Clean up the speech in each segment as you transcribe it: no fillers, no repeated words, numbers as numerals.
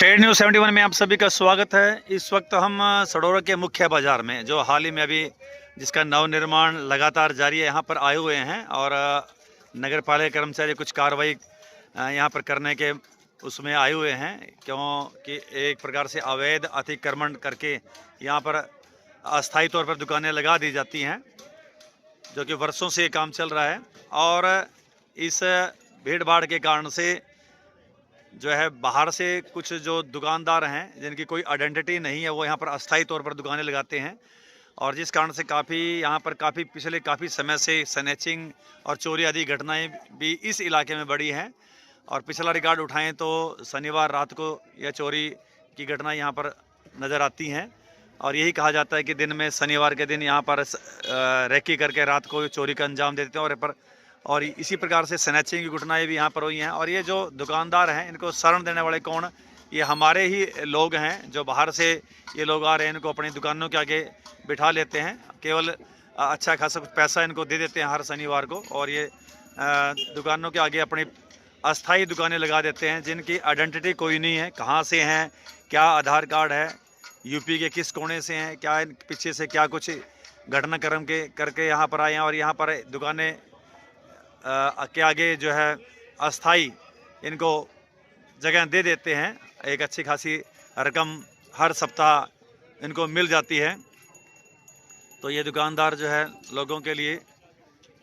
Trade news 71 में आप सभी का स्वागत है। इस वक्त हम सडोरा के मुख्य बाज़ार में, जो हाल ही में अभी जिसका नव निर्माण लगातार जारी है, यहाँ पर आए हुए हैं और नगर पालिका कर्मचारी कुछ कार्रवाई यहाँ पर करने के उसमें आए हुए हैं, क्योंकि एक प्रकार से अवैध अतिक्रमण करके यहाँ पर अस्थायी तौर पर दुकानें लगा दी जाती हैं, जो कि वर्षों से ये काम चल रहा है। और इस भीड़ भाड़ के कारण से जो है बाहर से कुछ जो दुकानदार हैं जिनकी कोई आइडेंटिटी नहीं है, वो यहाँ पर अस्थायी तौर पर दुकानें लगाते हैं, और जिस कारण से यहाँ पर पिछले काफ़ी समय से स्नैचिंग और चोरी आदि घटनाएं भी इस इलाके में बढ़ी हैं। और पिछला रिकॉर्ड उठाएं तो शनिवार रात को यह चोरी की घटना यहाँ पर नज़र आती हैं, और यही कहा जाता है कि दिन में शनिवार के दिन यहाँ पर रेकी करके रात को चोरी का अंजाम देते हैं। और इसी प्रकार से स्नैचिंग की घटनाएं भी यहाँ पर हुई हैं। और ये जो दुकानदार हैं, इनको शरण देने वाले कौन? ये हमारे ही लोग हैं, जो बाहर से ये लोग आ रहे हैं, इनको अपनी दुकानों के आगे बिठा लेते हैं, केवल अच्छा खासा कुछ पैसा इनको दे देते हैं हर शनिवार को, और ये दुकानों के आगे अपनी अस्थाई दुकानें लगा देते हैं, जिनकी आइडेंटिटी कोई नहीं है, कहाँ से हैं, क्या आधार कार्ड है, यूपी के किस कोने से हैं, क्या पीछे से क्या कुछ घटनाक्रम के करके यहाँ पर आए हैं। और यहाँ पर दुकानें के आगे जो है अस्थाई इनको जगह दे देते हैं, एक अच्छी खासी रकम हर सप्ताह इनको मिल जाती है। तो ये दुकानदार जो है लोगों के लिए,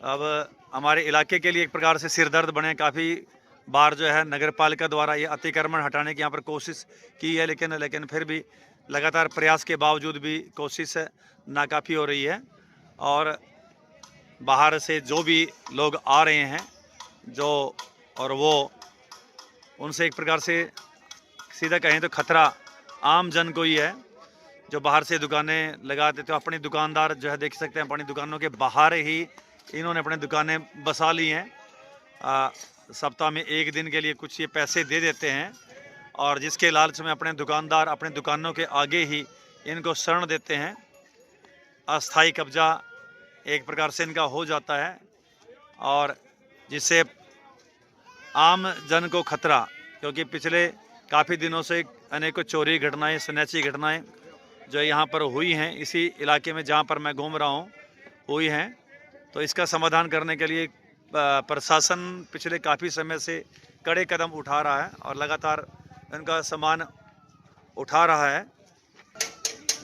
अब हमारे इलाके के लिए एक प्रकार से सिरदर्द बने। काफ़ी बार जो है नगर पालिका द्वारा ये अतिक्रमण हटाने की यहाँ पर कोशिश की है, लेकिन फिर भी लगातार प्रयास के बावजूद भी कोशिश नाकाफ़ी हो रही है। और बाहर से जो भी लोग आ रहे हैं और वो उनसे एक प्रकार से सीधा कहें तो खतरा आम जन को ही है, जो बाहर से दुकानें लगाते। तो अपनी दुकानदार जो है देख सकते हैं, अपनी दुकानों के बाहर ही इन्होंने अपनी दुकानें बसा ली हैं। सप्ताह में एक दिन के लिए कुछ ये पैसे दे देते हैं, और जिसके लालच में अपने दुकानदार अपने दुकानों के आगे ही इनको शरण देते हैं। अस्थाई कब्जा एक प्रकार से इनका हो जाता है, और जिससे आम जन को खतरा, क्योंकि पिछले काफ़ी दिनों से अनेकों चोरी घटनाएं, स्नैची घटनाएं जो यहाँ पर हुई हैं, इसी इलाके में जहाँ पर मैं घूम रहा हूँ हुई हैं। तो इसका समाधान करने के लिए प्रशासन पिछले काफ़ी समय से कड़े कदम उठा रहा है और लगातार इनका सामान उठा रहा है,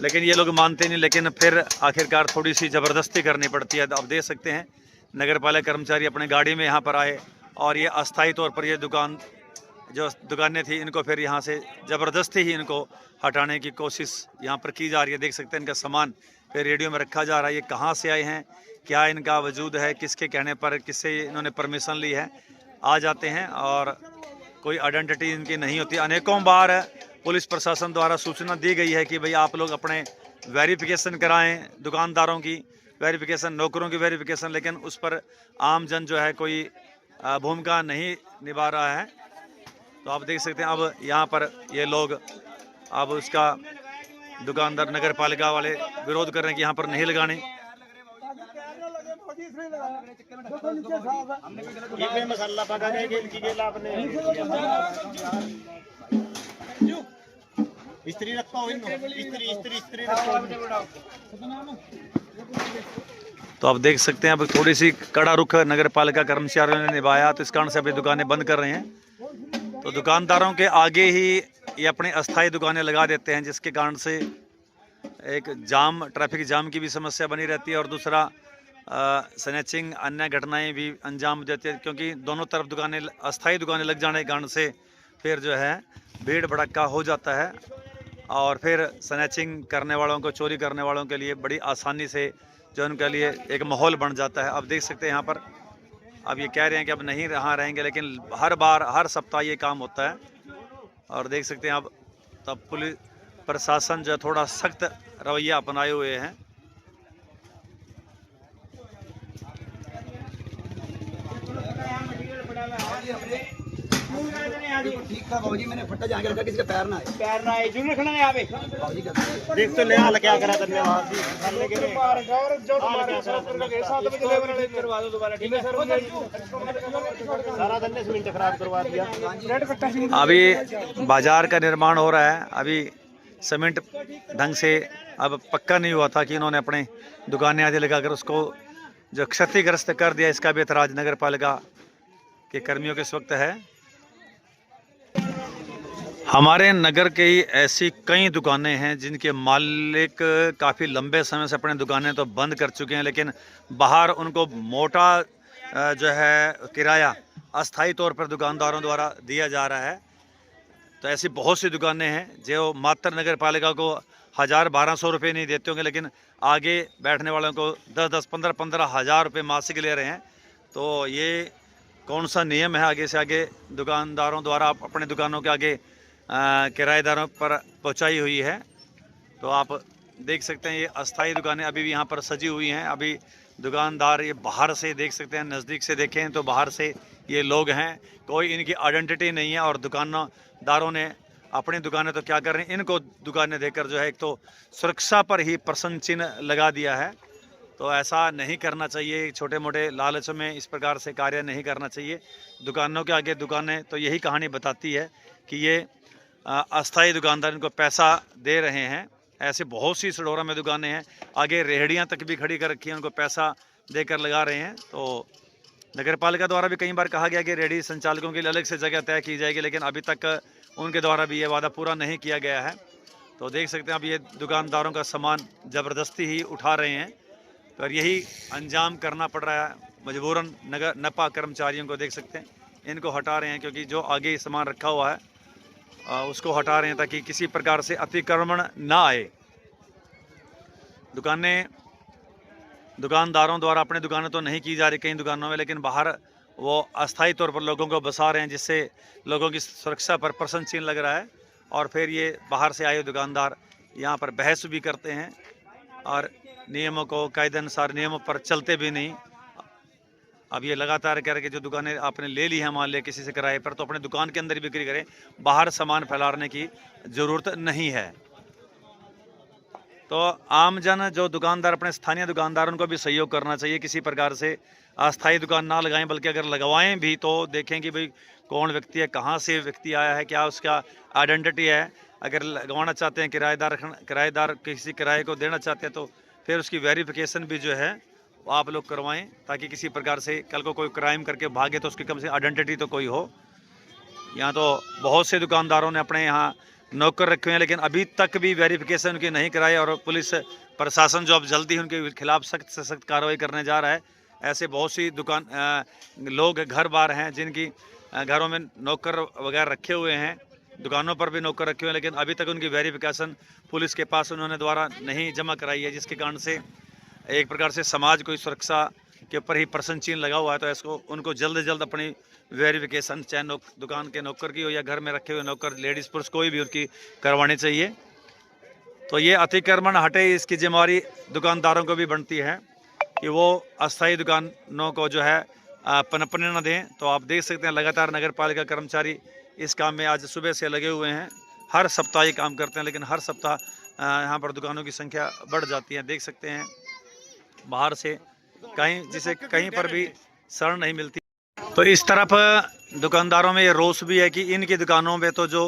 लेकिन ये लोग मानते नहीं। लेकिन फिर आखिरकार थोड़ी सी ज़बरदस्ती करनी पड़ती है। अब देख सकते हैं नगर पालिका कर्मचारी अपने गाड़ी में यहाँ पर आए, और ये अस्थायी तौर पर ये दुकानें थी, इनको फिर यहाँ से ज़बरदस्ती ही इनको हटाने की कोशिश यहाँ पर की जा रही है। देख सकते हैं इनका सामान फिर रेडियो में रखा जा रहा है। ये कहाँ से आए हैं, क्या इनका वजूद है, किसके कहने पर, किससे इन्होंने परमिशन ली है, आ जाते हैं और कोई आइडेंटिटी इनकी नहीं होती। अनेकों बार पुलिस प्रशासन द्वारा सूचना दी गई है कि भाई आप लोग अपने वेरिफिकेशन कराएं, दुकानदारों की वेरिफिकेशन, नौकरों की वेरिफिकेशन, लेकिन उस पर आम जन जो है कोई भूमिका नहीं निभा रहा है। तो आप देख सकते हैं अब यहाँ पर ये लोग अब उसका दुकानदार नगर पालिका वाले विरोध कर रहे हैं कि यहाँ पर नहीं लगाने। तो आप देख सकते हैं अब थोड़ी सी कड़ा रुख नगर पालिका कर्मचारियों ने निभाया, तो इस कारण से अभी दुकानें बंद कर रहे हैं। तो दुकानदारों के आगे ही ये अपनी अस्थायी दुकानें लगा देते हैं, जिसके कारण से एक ट्रैफिक जाम की भी समस्या बनी रहती है, और दूसरा स्नैचिंग अन्य घटनाएं भी अंजाम देते हैं, क्योंकि दोनों तरफ अस्थायी दुकानें लग जाने के कारण से फिर जो है भीड़ भड़क्का हो जाता है, और फिर स्नैचिंग करने वालों को, चोरी करने वालों के लिए बड़ी आसानी से जो उनके लिए एक माहौल बन जाता है। अब देख सकते हैं यहाँ पर अब ये कह रहे हैं कि अब नहीं यहाँ रहेंगे, लेकिन हर सप्ताह ये काम होता है। और देख सकते हैं अब तब पुलिस प्रशासन जो थोड़ा सख्त रवैया अपनाए हुए हैं। ठीक था बाबूजी, मैंने फट्टा जहाँ रखा किसी का पैर ना आए। पैर ना आए जून रखना है यहाँ पे। बाबूजी का देख तो नया हाल क्या करा तुमने वहाँ से करने के लिए। जो तुम्हारे साथ बजे लेबर वाले करवा दो दोबारा, ठीक है सर। सारा दिन ने सीमेंट खराब करवा दिया। अभी बाजार का निर्माण हो रहा है, अभी सीमेंट ढंग से अब पक्का नहीं हुआ था कि इन्होंने अपने दुकानें आदि लगाकर उसको जो क्षतिग्रस्त कर दिया, इसका भी ऐतराज नगर पालिका के कर्मियों के इस वक्त है। हमारे नगर के ही ऐसी कई दुकानें हैं जिनके मालिक काफ़ी लंबे समय से अपने दुकानें तो बंद कर चुके हैं, लेकिन बाहर उनको मोटा जो है किराया अस्थायी तौर पर दुकानदारों द्वारा दिया जा रहा है। तो ऐसी बहुत सी दुकानें हैं जो मात्र नगर पालिका को 1000-1200 रुपये नहीं देते होंगे, लेकिन आगे बैठने वालों को 10-10, 15-15 हज़ार रुपये मासिक ले रहे हैं। तो ये कौन सा नियम है आगे से आगे दुकानदारों द्वारा अपने दुकानों के आगे किराएदारों पर पहुंचाई हुई है। तो आप देख सकते हैं ये अस्थाई दुकानें अभी भी यहाँ पर सजी हुई हैं। अभी दुकानदार ये बाहर से देख सकते हैं, नज़दीक से देखें तो बाहर से ये लोग हैं, कोई इनकी आइडेंटिटी नहीं है। और दुकानदारों ने अपनी दुकानें तो क्या कर रहे हैं, इनको दुकानें देकर जो है एक तो सुरक्षा पर ही प्रश्न चिन्ह लगा दिया है। तो ऐसा नहीं करना चाहिए, छोटे मोटे लालच में इस प्रकार से कार्य नहीं करना चाहिए। दुकानों के आगे दुकानें तो यही कहानी बताती है कि ये अस्थाई दुकानदार इनको पैसा दे रहे हैं। ऐसे बहुत सी सडोरा में दुकानें हैं, आगे रेहड़ियां तक भी खड़ी कर रखी हैं, उनको पैसा देकर लगा रहे हैं। तो नगर पालिका द्वारा भी कई बार कहा गया कि रेहड़ी संचालकों के लिए अलग से जगह तय की जाएगी, लेकिन अभी तक उनके द्वारा भी ये वादा पूरा नहीं किया गया है। तो देख सकते हैं अब ये दुकानदारों का सामान ज़बरदस्ती ही उठा रहे हैं, तो यही अंजाम करना पड़ रहा है मजबूरन। नगर नपा कर्मचारियों को देख सकते हैं, इनको हटा रहे हैं क्योंकि जो आगे सामान रखा हुआ है उसको हटा रहे हैं ताकि किसी प्रकार से अतिक्रमण ना आए। दुकानदारों द्वारा अपनी दुकानें तो नहीं की जा रही कई दुकानों में, लेकिन बाहर वो अस्थायी तौर पर लोगों को बसा रहे हैं, जिससे लोगों की सुरक्षा पर प्रश्न चिन्ह लग रहा है। और फिर ये बाहर से आए दुकानदार यहाँ पर बहस भी करते हैं और नियमों को कायदे अनुसार नियमों पर चलते भी नहीं। अब ये लगातार कह रहे कि जो दुकानें आपने ले ली हैं मान लिया किसी से किराए पर, तो अपने दुकान के अंदर ही बिक्री करें, बाहर सामान फैलाने की ज़रूरत नहीं है। तो आम जन जो दुकानदार अपने स्थानीय दुकानदार उनको भी सहयोग करना चाहिए, किसी प्रकार से अस्थायी दुकान ना लगाएं, बल्कि अगर लगवाएं भी तो देखें कि भाई कौन व्यक्ति है, कहाँ से व्यक्ति आया है, क्या उसका आइडेंटिटी है। अगर लगवाना चाहते हैं किराएदार किसी किराए को देना चाहते हैं तो फिर उसकी वेरिफिकेशन भी जो है वो आप लोग करवाएं, ताकि किसी प्रकार से कल को कोई क्राइम करके भागे तो उसकी कम से आइडेंटिटी तो कोई हो। यहाँ तो बहुत से दुकानदारों ने अपने यहाँ नौकर रखे हुए हैं, लेकिन अभी तक भी वेरिफिकेशन उनकी नहीं कराई। और पुलिस प्रशासन जो अब जल्दी उनके खिलाफ सख्त से सख्त कार्रवाई करने जा रहा है। ऐसे बहुत सी लोग घर बार हैं जिनकी घरों में नौकर वगैरह रखे हुए हैं, दुकानों पर भी नौकर रखे हुए हैं, लेकिन अभी तक उनकी वेरिफिकेशन पुलिस के पास उन्होंने द्वारा नहीं जमा कराई है, जिसके कारण से एक प्रकार से समाज को सुरक्षा के ऊपर ही प्रश्न चिन्ह लगा हुआ है। तो इसको उनको जल्द से जल्द अपनी वेरिफिकेशन चाहे दुकान के नौकर की हो या घर में रखे हुए नौकर, लेडीज़ पुरुष कोई भी उनकी करवानी चाहिए। तो ये अतिक्रमण हटे, इसकी जिम्मेवारी दुकानदारों को भी बनती है कि वो अस्थायी दुकानों को जो है पनपने न दें। तो आप देख सकते हैं लगातार नगर पालिका कर्मचारी इस काम में आज सुबह से लगे हुए हैं। हर सप्ताह ये काम करते हैं, लेकिन हर सप्ताह यहाँ पर दुकानों की संख्या बढ़ जाती है। देख सकते हैं बाहर से जिसे कहीं पर भी शरण नहीं मिलती। तो इस तरफ दुकानदारों में ये रोष भी है कि इनकी दुकानों में तो जो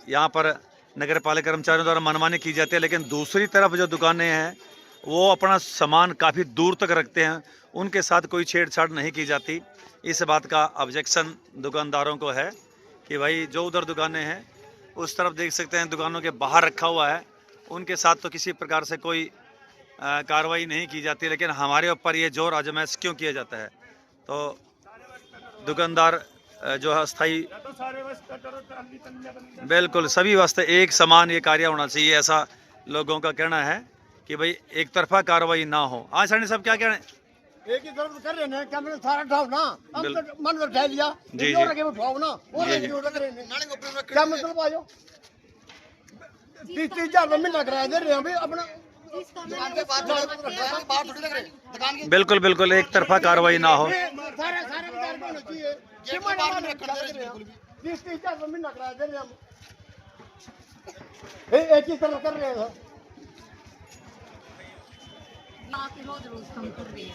यहाँ पर नगर पालिका कर्मचारियों द्वारा मनमानी की जाती है, लेकिन दूसरी तरफ जो दुकानें हैं वो अपना सामान काफ़ी दूर तक रखते हैं, उनके साथ कोई छेड़छाड़ नहीं की जाती। इस बात का ऑब्जेक्शन दुकानदारों को है कि भाई जो उधर दुकानें हैं उस तरफ देख सकते हैं दुकानों के बाहर रखा हुआ है, उनके साथ तो किसी प्रकार से कोई कार्रवाई नहीं की जाती, लेकिन हमारे ऊपर ये जोर आजमाइश क्यों किया जाता है। तो दुकानदार जो है अस्थाई बिल्कुल सभी वास्ते एक समान ये कार्य होना चाहिए, ऐसा लोगों का कहना है कि भाई एक तरफा कार्रवाई ना हो। आज सर सब क्या कह रहे हैं, एक ही तरफ कर रहे हैं, क्या मैंने सारा उठाओ ना, अब तो मन में उठा लिया जी और आगे उठाओ ना, और आगे उठा रहे हैं, क्या मतलब आयो 30,000 महीना किराया दे रहे हैं भाई, अपना बिल्कुल बिल्कुल एक तरफा कार्रवाई ना हो। सारे बाजार में होना चाहिए। जिस चीज का जमीन लग रहा है हम एक ही तरह कर रहे हैं। रोज रोज कम कर रही है।